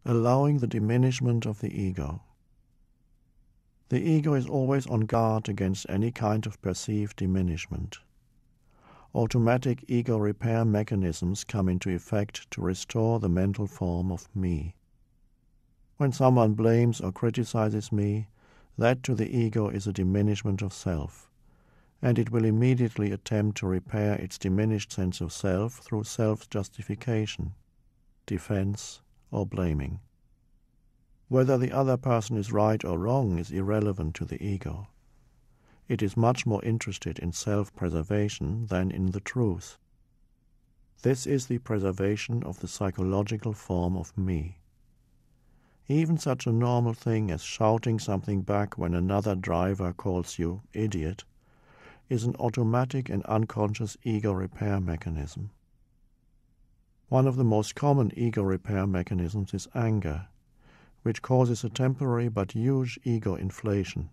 allowing the diminishment of the ego. The ego is always on guard against any kind of perceived diminishment. Automatic ego repair mechanisms come into effect to restore the mental form of me. When someone blames or criticizes me, that to the ego is a diminishment of self, and it will immediately attempt to repair its diminished sense of self through self-justification, defense, or blaming. Whether the other person is right or wrong is irrelevant to the ego. It is much more interested in self-preservation than in the truth. This is the preservation of the psychological form of me. Even such a normal thing as shouting something back when another driver calls you idiot is an automatic and unconscious ego repair mechanism. One of the most common ego repair mechanisms is anger, which causes a temporary but huge ego inflation.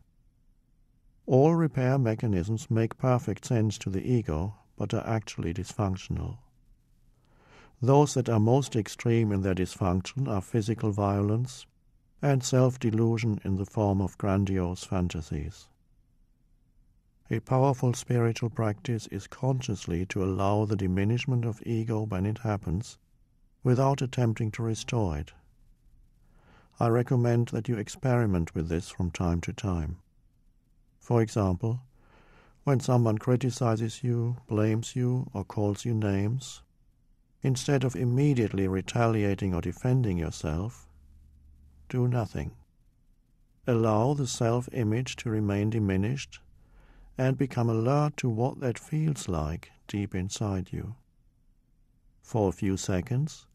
All repair mechanisms make perfect sense to the ego, but are actually dysfunctional. Those that are most extreme in their dysfunction are physical violence and self-delusion in the form of grandiose fantasies. A powerful spiritual practice is consciously to allow the diminishment of ego when it happens, without attempting to restore it. I recommend that you experiment with this from time to time. For example, when someone criticizes you, blames you, or calls you names, instead of immediately retaliating or defending yourself, do nothing. Allow the self-image to remain diminished and become alert to what that feels like deep inside you. For a few seconds,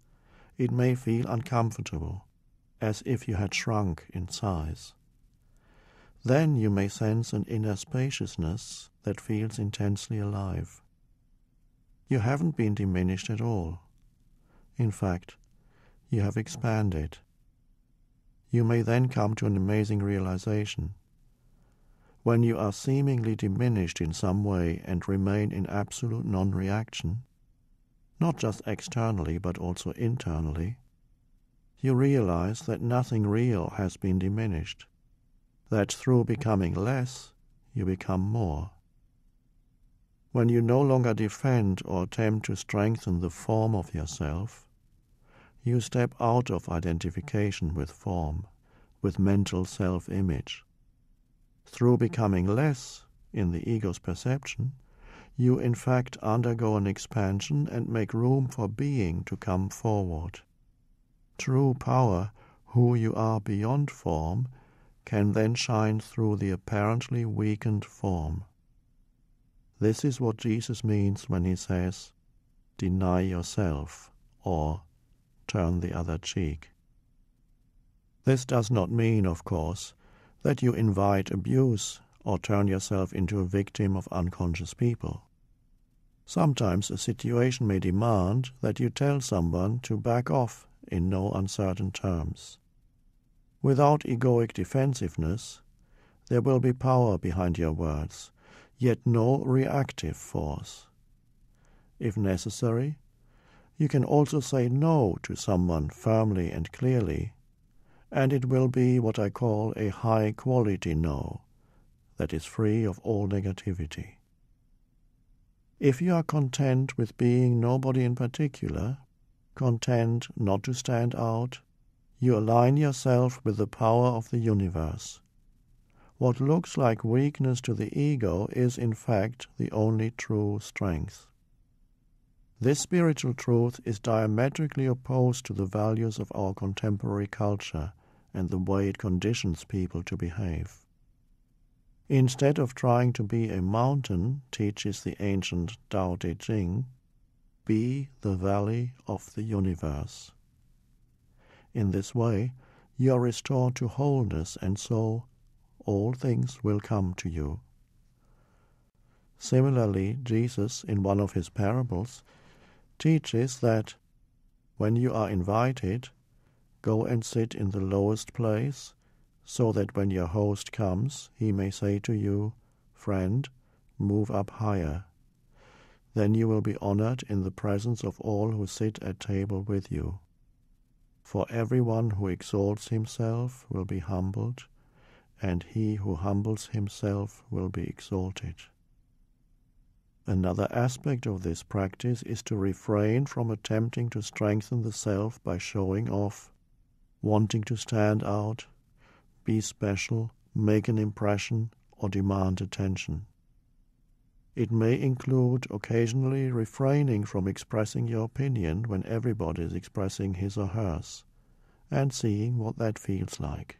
it may feel uncomfortable, as if you had shrunk in size. Then you may sense an inner spaciousness that feels intensely alive. You haven't been diminished at all. In fact, you have expanded. You may then come to an amazing realization. When you are seemingly diminished in some way and remain in absolute non-reaction, not just externally but also internally, you realize that nothing real has been diminished, that through becoming less, you become more. When you no longer defend or attempt to strengthen the form of yourself, you step out of identification with form, with mental self-image. Through becoming less, in the ego's perception, you in fact undergo an expansion and make room for being to come forward. True power, who you are beyond form, can then shine through the apparently weakened form. This is what Jesus means when he says, "Deny yourself," or "turn the other cheek." This does not mean, of course, that you invite abuse or turn yourself into a victim of unconscious people. Sometimes a situation may demand that you tell someone to back off in no uncertain terms. Without egoic defensiveness, there will be power behind your words, yet no reactive force. If necessary, you can also say no to someone firmly and clearly, and it will be what I call a high-quality no, that is free of all negativity. If you are content with being nobody in particular, content not to stand out, you align yourself with the power of the universe. What looks like weakness to the ego is in fact the only true strength. This spiritual truth is diametrically opposed to the values of our contemporary culture and the way it conditions people to behave. Instead of trying to be a mountain, teaches the ancient Tao Te Ching, be the valley of the universe. In this way, you are restored to wholeness, and so all things will come to you. Similarly, Jesus, in one of his parables, teaches that when you are invited, go and sit in the lowest place, so that when your host comes, he may say to you, "Friend, move up higher." Then you will be honored in the presence of all who sit at table with you. For everyone who exalts himself will be humbled, and he who humbles himself will be exalted. Another aspect of this practice is to refrain from attempting to strengthen the self by showing off, wanting to stand out, be special, make an impression, or demand attention. It may include occasionally refraining from expressing your opinion when everybody is expressing his or hers, and seeing what that feels like.